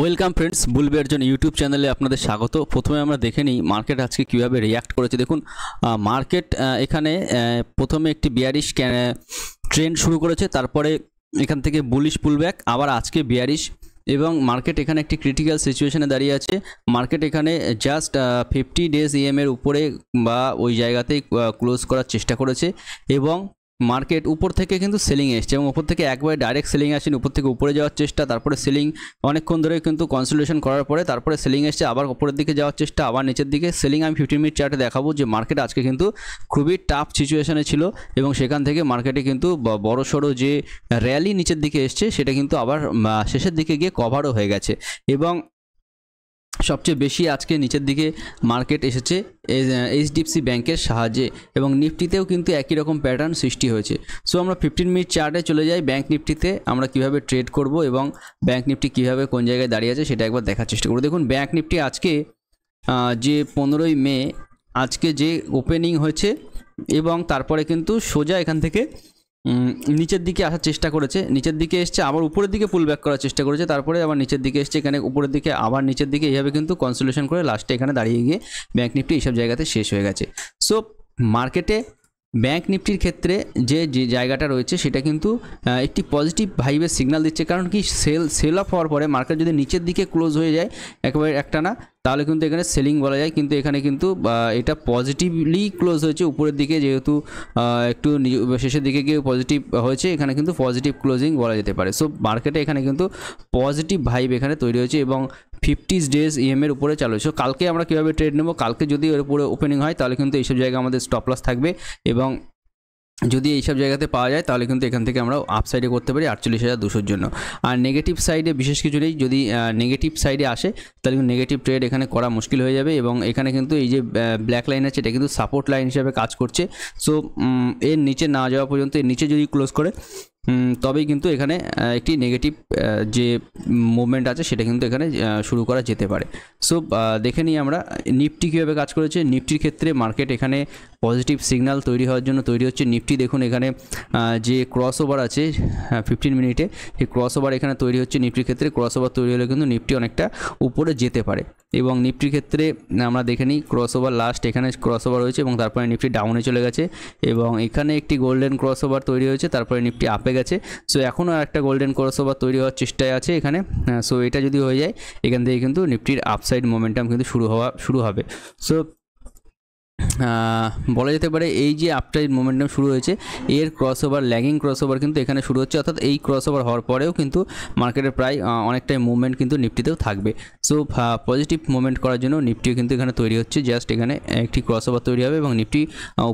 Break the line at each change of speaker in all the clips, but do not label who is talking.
Welcome friends, বুলবের জন্য YouTube চ্যানেলে আপনাদের স্বাগত। প্রথমে আমরা দেখে নিই মার্কেট আজকে কীভাবে রিয়াক্ট করেছে। দেখুন, মার্কেট এখানে প্রথমে একটি বিয়ারিশ ট্রেন্ড শুরু করেছে, তারপরে এখান থেকে বুলিশ পুলব্যাক, আবার আজকে বিয়ারিশ, এবং মার্কেট এখানে একটি ক্রিটিক্যাল সিচুয়েশনে দাঁড়িয়ে আছে। মার্কেট এখানে জাস্ট 50 ডেজ ইএমের উপরে বা ওই জায়গাতেই ক্লোজ করার চেষ্টা করেছে, এবং মার্কেট উপর থেকে কিন্তু সেলিং এসছে, এবং উপর থেকে একবারে ডাইরেক্ট সেলিং আসেনি, উপর থেকে উপরে যাওয়ার চেষ্টা, তারপরে সেলিং অনেকক্ষণ ধরে কিন্তু কনসোলিডেশন করার পরে তারপরে সেলিং এসছে, আবার উপরের দিকে যাওয়ার চেষ্টা, আবার নিচের দিকে সেলিং। আমি 15 মিনিট চার্টে দেখাবো যে মার্কেট আজকে কিন্তু খুবই টাফ সিচুয়েশনে ছিল, এবং সেখান থেকে মার্কেটে কিন্তু বড় সড়ো যে র্যালি নিচের দিকে এসছে সেটা কিন্তু আবার শেষের দিকে গিয়ে কভারও হয়ে গেছে, এবং সবচেয়ে বেশি আজকে নিচের দিকে মার্কেট এসেছে এইচডিএফসি ব্যাংকের সাহায্যে, এবং নিফটিতেও কিন্তু একই রকম প্যাটার্ন সৃষ্টি হয়েছে। সো আমরা 15 মিনিট চার্টে চলে যাই। ব্যাংক নিফটিতে আমরা কিভাবে ট্রেড করব এবং ব্যাংক নিফটি কীভাবে কোন জায়গায় দাঁড়িয়ে আছে সেটা একবার দেখার চেষ্টা করব। দেখুন, ব্যাংক নিফটি আজকে যে 15ই মে আজকে যে ওপেনিং হয়েছে, এবং তারপরে কিন্তু সোজা এখান থেকে নিচের দিকে আসার চেষ্টা করেছে, নিচের দিকে এসছে, আবার উপরের দিকে পুল ব্যাক করার চেষ্টা করেছে, তারপরে আবার নিচের দিকে এসছে, এখানে উপরের দিকে আবার নিচের দিকে, এইভাবে কিন্তু কনসোলিডেশন করে লাস্টে এখানে দাঁড়িয়ে গিয়ে ব্যাংক নিফটি এইসব জায়গাতে শেষ হয়ে গেছে। সো মার্কেটে ব্যাংক নিফটির ক্ষেত্রে যে জায়গাটা রয়েছে সেটা কিন্তু একটি পজিটিভ ভাইবের সিগন্যাল দিচ্ছে। কারণ কি, সেল অফ হওয়ার পরে মার্কেট যদি নিচের দিকে ক্লোজ হয়ে যায় একেবারে একটানা, তাহলে কিন্তু এখানে সেলিং বলা যায়, কিন্তু এখানে কিন্তু এটা পজিটিভলি ক্লোজ হয়েছে উপরের দিকে, যেহেতু একটু শেষের দিকে গিয়ে পজিটিভ হয়েছে, এখানে কিন্তু পজিটিভ ক্লোজিং বলা যেতে পারে। সো মার্কেটে এখানে কিন্তু পজিটিভ ভাইব এখানে তৈরি হয়েছে, এবং 50 ডেজ ইএমের উপরে চালু হয়েছে। কালকে আমরা কীভাবে ট্রেড নেব, কালকে যদি এর উপরে ওপেনিং হয় তাহলে কিন্তু এইসব জায়গায় আমাদের স্টপ লস থাকবে, এবং যদি এইসব জায়গাতে পাওয়া যায় তাহলে কিন্তু এখান থেকে আমরা আপসাইডে করতে পারি 48,200 জন্য। আর নেগেটিভ সাইডে বিশেষ কিছু নেই, যদি নেগেটিভ সাইডে আসে তাহলে কিন্তু নেগেটিভ ট্রেড এখানে করা মুশকিল হয়ে যাবে, এবং এখানে কিন্তু এই যে ব্ল্যাক লাইন আছে এটা কিন্তু সাপোর্ট লাইন হিসেবে কাজ করছে। সো এর নিচে না যাওয়া পর্যন্ত, এর নিচে যদি ক্লোজ করে তবেই কিন্তু এখানে একটি নেগেটিভ যে মুভমেন্ট আছে সেটা কিন্তু এখানে শুরু করা যেতে পারে। সো দেখে নিই আমরা নিফটি কীভাবে কাজ করেছে। নিফটির ক্ষেত্রে মার্কেট এখানে পজিটিভ সিগন্যাল তৈরি হওয়ার জন্য তৈরি হচ্ছে। নিফটি দেখুন এখানে যে ক্রস ওভার আছে 15 মিনিটে, সেই ক্রস ওভার এখানে তৈরি হচ্ছে। নিফটির ক্ষেত্রে ক্রস ওভার তৈরি হলে কিন্তু নিফটি অনেকটা উপরে যেতে পারে, এবং নিফটির ক্ষেত্রে আমরা দেখে নিই ক্রস ওভার, লাস্ট এখানে ক্রস ওভার হয়েছে এবং তারপরে নিফটি ডাউনে চলে গেছে, এবং এখানে একটি গোল্ডেন ক্রস ওভার তৈরি হয়েছে, তারপরে নিফটি আপে গেছে। সো এখনও একটা গোল্ডেন ক্রস ওভার তৈরি হওয়ার চেষ্টায় আছে এখানে। সো এটা যদি হয়ে যায় এখান থেকে কিন্তু নিফটির আপসাইড মোমেন্টাম কিন্তু শুরু হবে। সো বলা যেতে পারে এই যে আপসাইড মোমেন্টাম শুরু হয়েছে, এর cross over, lagging cross over কিন্তু এখানে শুরু হচ্ছে, অর্থাৎ এই ক্রস ওভার হওয়ার পরেও কিন্তু মার্কেটের প্রায় অনেকটাই মুভমেন্ট কিন্তু নিফটিতেও থাকবে। সো পজিটিভ মুভমেন্ট করার জন্য নিফটিও কিন্তু এখানে তৈরি হচ্ছে। জাস্ট এখানে একটি ক্রস ওভার তৈরি হবে এবং নিফটি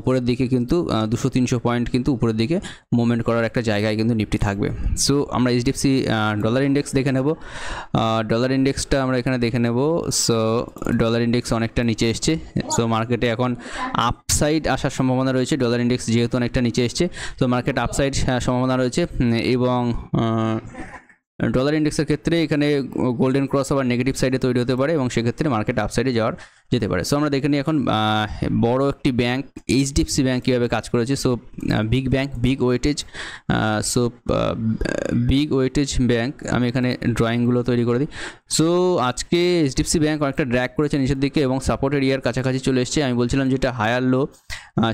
উপরের দিকে কিন্তু 200-300 পয়েন্ট কিন্তু উপরের দিকে মুভমেন্ট করার একটা জায়গায় কিন্তু নিফটি থাকবে। সো আমরা এইচডিএফসি ডলার ইন্ডেক্স দেখে নেব। ডলার ইন্ডেক্সটা আমরা এখানে দেখে নেব। সো ডলার ইন্ডেক্স অনেকটা নিচে এসছে। সো মার্কেটে এখন আপসাইড আসার সম্ভাবনা রয়েছে। ডলার ইন্ডেক্স যেহেতু অনেকটা নিচে এসছে, তো মার্কেট আপসাইড সম্ভাবনা রয়েছে, এবং ডলার ইন্ডেক্সের ক্ষেত্রে এখানে গোল্ডেন ক্রস আবার নেগেটিভ সাইডে তৈরি হতে পারে, এবং সেক্ষেত্রে মার্কেট আপসাইডে যাওয়ার যেতে পারে। সো আমরা দেখে নিই এখন বড় একটি ব্যাংক এইচডিএফসি ব্যাংক কীভাবে কাজ করেছে। So big bank, big weightage, so big weightage bank, আমি এখানে ড্রয়িংগুলো তৈরি করে দিই। সো আজকে এইচডিএফসি ব্যাংক অনেকটা ড্র্যাগ করেছে নিচের দিকে, এবং সাপোর্ট এরিয়ার কাছাকাছি চলে এসছে। আমি বলছিলাম যেটা হায়ার লো,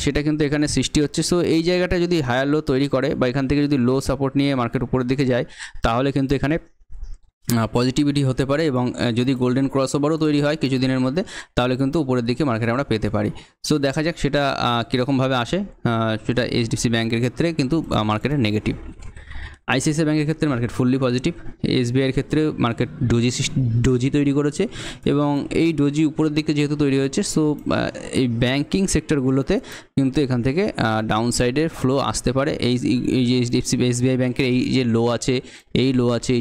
সেটা কিন্তু এখানে সৃষ্টি হচ্ছে। সো এই জায়গাটা যদি হায়ার লো তৈরি করে বা এখান থেকে যদি লো সাপোর্ট নিয়ে মার্কেট উপরের দিকে যায় তাহলে কিন্তু এখানে পজিটিভিটি হতে পারে, এবং যদি গোল্ডেন ক্রস ওভারও তৈরি হয় কিছুদিনের মধ্যে তাহলে কিন্তু উপরের দিকে মার্কেটে আমরা পেতে পারি। সো দেখা যাক সেটা কীরকমভাবে আসে। সেটা এইচডিএফসি ব্যাংকের ক্ষেত্রে কিন্তু মার্কেটের নেগেটিভ। আইসিআইসিআই ব্যাংকের ক্ষেত্রে মার্কেট ফুললি পজিটিভ। এসবিআইয়ের ক্ষেত্রে মার্কেট ডোজি তৈরি করেছে, এবং এই ডোজি উপরের দিকে যেহেতু তৈরি হয়েছে, সো এই ব্যাংকিং সেক্টরগুলোতে কিন্তু এখান থেকে ডাউন সাইডের ফ্লো আসতে পারে। এই যে এসবিআই ব্যাংকের এই যে লো আছে, এই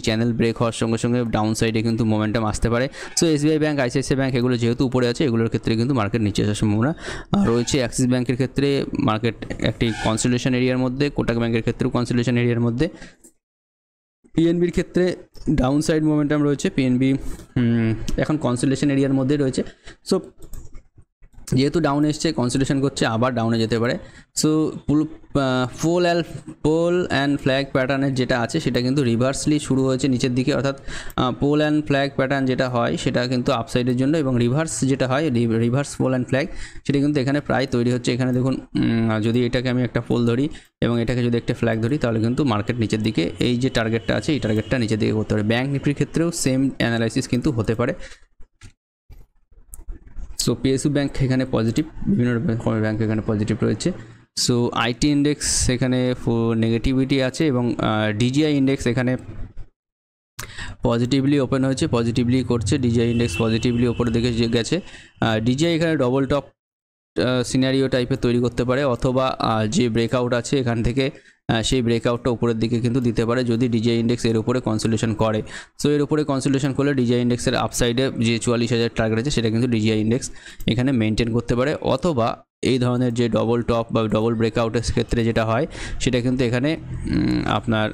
চ্যানেল ব্রেক হওয়ার সঙ্গে সঙ্গে ডাউন সাইডে কিন্তু মোমেন্টাম আসতে পারে। So SBI bank, ICICI bank এগুলো যেহেতু উপরে আছে, এগুলোর ক্ষেত্রে কিন্তু মার্কেট নিচে আসার সম্ভাবনা রয়েছে। অ্যাক্সিস ব্যাংকের ক্ষেত্রে মার্কেট একটি কনসোলিডেশন এরিয়ার মধ্যে, কোটাক ব্যাংকের ক্ষেত্রেও কনসোলিডেশন এরিয়ার মধ্যে। পিএনবির ক্ষেত্রে ডাউন সাইড মোমেন্টাম রয়েছে, পিএনবি এখন কনসোলিডেশন এরিয়ার মধ্যে রয়েছে। সো যেহেতু ডাউনে এসছে কনসলিডেশন করছে, আবার ডাউনে যেতে পারে। সো পোল অ্যান্ড ফ্ল্যাগ প্যাটার্নের যেটা আছে সেটা কিন্তু রিভার্সলি শুরু হয়েছে নিচের দিকে, অর্থাৎ পোল অ্যান্ড ফ্ল্যাগ প্যাটার্ন যেটা হয় সেটা কিন্তু আপসাইডের জন্য, এবং রিভার্স যেটা হয় রিভার্স পোল অ্যান্ড ফ্ল্যাগ সেটা কিন্তু এখানে প্রায় তৈরি হচ্ছে। এখানে দেখুন, যদি এটাকে আমি একটা পোল ধরি এবং এটাকে যদি একটা ফ্ল্যাগ ধরি, তাহলে কিন্তু মার্কেট নিচের দিকে এই যে টার্গেটটা আছে এই টার্গেটটা নিচের দিকে করতে পারে। ব্যাঙ্ক নিফটির ক্ষেত্রেও সেম অ্যানালাইসিস কিন্তু হতে পারে। সো পিএসইউ ব্যাঙ্ক এখানে পজিটিভ, বিভিন্ন রকমের ব্যাঙ্ক এখানে পজিটিভ রয়েছে। সো আইটি ইন্ডেক্স এখানে নেগেটিভিটি আছে, এবং ডিজিআই ইন্ডেক্স এখানে পজিটিভলি ওপেন হয়েছে, পজিটিভলি করছে। ডিজিআই ইন্ডেক্স পজিটিভলি ওপরের দিকে গেছে। ডিজিআই এখানে ডবল টপ সিনারিও টাইপের তৈরি করতে পারে, অথবা যে ব্রেকআউট আছে এখান থেকে সেই ব্রেকআউটটা উপরের দিকে কিন্তু দিতে পারে যদি ডিজিআই ইন্ডেক্স এর উপরে কনসলিডেশন করে। সো এর উপরে কনসলিডেশন করলে ডিজিআই ইন্ডেক্সের আপসাইডে যে 44,000 টার্গেট আছে সেটা কিন্তু ডিজিআই ইন্ডেক্স এখানে মেনটেন করতে পারে, অথবা এই ধরনের যে ডবল টপ বা ডবল ব্রেকআউটের ক্ষেত্রে যেটা হয় সেটা কিন্তু এখানে আপনার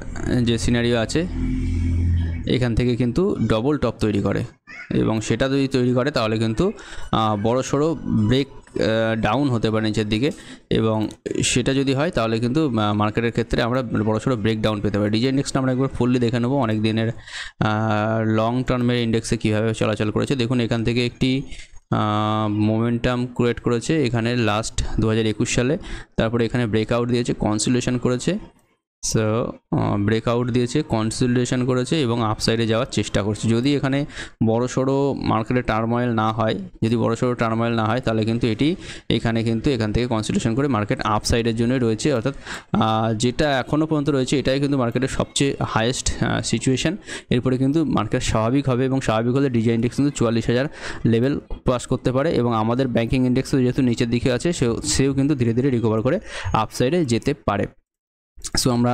যে সিনারিও আছে এখান থেকে কিন্তু ডবল টপ তৈরি করে, এবং সেটা যদি তৈরি করে তাহলে কিন্তু বড়সড় ব্রেক ডাউন হতে পারে নিচের দিকে, এবং সেটা যদি হয় তাহলে কিন্তু মার্কেটের ক্ষেত্রে আমরা বড়সড় ব্রেক ডাউন পেতে পারি। ডিজিআই ইন্ডেক্সটা আমরা একবার ফুললি দেখে নেবো অনেক দিনের লং টার্মের ইন্ডেক্সে কীভাবে চলাচল করেছে। দেখুন এখান থেকে একটি মোমেন্টাম ক্রিয়েট করেছে এখানে লাস্ট 2021 সালে, তারপরে এখানে ব্রেকআউট দিয়েছে, কনসলিডেশন করেছে। সো ব্রেকআউট দিয়েছে, কনসলিডেশন করেছে এবং আপসাইডে যাওয়ার চেষ্টা করছে। যদি এখানে বড়সড় মার্কেটে টার্ময়েল না হয়, যদি বড়সড় টার্ময়েল না হয় তাহলে কিন্তু এটি এখানে কিন্তু এখান থেকে কনসলিডেশন করে মার্কেট আপসাইডের জন্যই রয়েছে, অর্থাৎ যেটা এখনও পর্যন্ত রয়েছে এটাই কিন্তু মার্কেটের সবচেয়ে হাইয়েস্ট সিচুয়েশান। এরপরে কিন্তু মার্কেট স্বাভাবিক হবে, এবং স্বাভাবিক হলে ডিজিআই ইন্ডেক্স কিন্তু 44,000 লেভেল পাস করতে পারে, এবং আমাদের ব্যাঙ্কিং ইন্ডেক্সও যেহেতু নিচের দিকে আছে সেও কিন্তু ধীরে ধীরে রিকভার করে আপসাইডে যেতে পারে। সো আমরা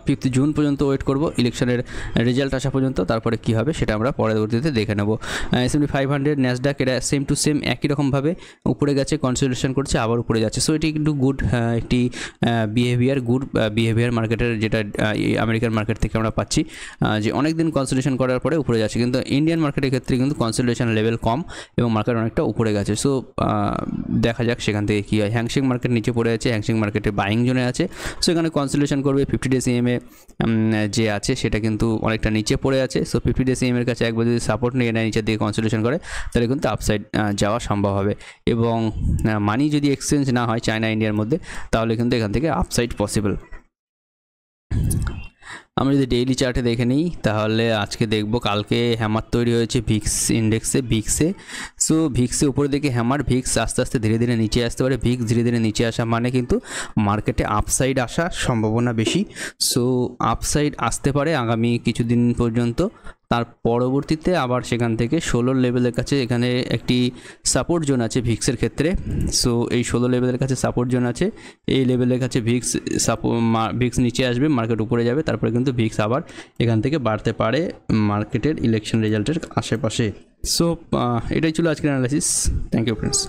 5 জুন পর্যন্ত ওয়েট করব ইলেকশনের রেজাল্ট আসা পর্যন্ত, তারপরে কী হবে সেটা আমরা পরবর্তীতে দেখে নেব। S&P 500 ন্যাসডাক এরা সেম টু সেম একই রকমভাবে উপরে গেছে, কনসলিডেশন করছে, আবার উপরে যাচ্ছে। সো এটি একটু গুড একটি গুড বিহেভিয়ার মার্কেটের, যেটা আমেরিকান মার্কেট থেকে আমরা পাচ্ছি, যে অনেক দিন কনসলিডেশন করার পরে উপরে যাচ্ছে। কিন্তু ইন্ডিয়ান মার্কেটের ক্ষেত্রে কিন্তু কনসলিডেশন লেভেল কম এবং মার্কেট অনেকটা উপরে গেছে। সো দেখা যাক সেখান থেকে কী হয়। হ্যাংসেং মার্কেট নিচে পড়ে আছে, হ্যাংসেং মার্কেটে বাইং জোনে আছে। সো এখানে কনসলিডেশন করবে। 50 ডে সিএমএ যে আছে সেটা কিন্তু অনেকটা নিচে পড়ে আছে। সো 50 ডে সিএমের কাছে একবার যদি সাপোর্ট নিয়ে নেয় নিচের দিকে কনসলিডেশন করে, তাহলে কিন্তু আপসাইড যাওয়া সম্ভব হবে, এবং মানি যদি এক্সচেঞ্জ না হয় চায়না ইন্ডিয়ার মধ্যে, তাহলে কিন্তু এখান থেকে আপসাইড পসিবল। আমরা যদি ডেইলি চার্টে দেখে নিই তাহলে আজকে দেখব কালকে হ্যামার তৈরি হয়েছে ভিক্স ইন্ডেক্সে, ভিক্সে। সো ভিক্সে উপরের দিকে হ্যামার, ভিক্স আস্তে আস্তে ধীরে ধীরে নিচে আসতে পারে। ভিক্স ধীরে ধীরে নিচে আসা মানে কিন্তু মার্কেটে আপসাইড আসার সম্ভাবনা বেশি। সো আপসাইড আসতে পারে আগামী কিছুদিন পর্যন্ত, তার পরবর্তীতে আবার সেখান থেকে 16 লেভেলের কাছে এখানে একটি সাপোর্ট জোন আছে ভিক্সের ক্ষেত্রে। সো এই 16 লেভেলের কাছে সাপোর্ট জোন আছে, এই লেভেলের কাছে ভিক্স নিচে আসবে, মার্কেট উপরে যাবে, তারপরে কিন্তু ভিক্স আবার এখান থেকে বাড়তে পারে মার্কেটের ইলেকশন রেজাল্টের আশেপাশে। সো এটাই ছিল আজকের অ্যানালাইসিস। Thank you friends.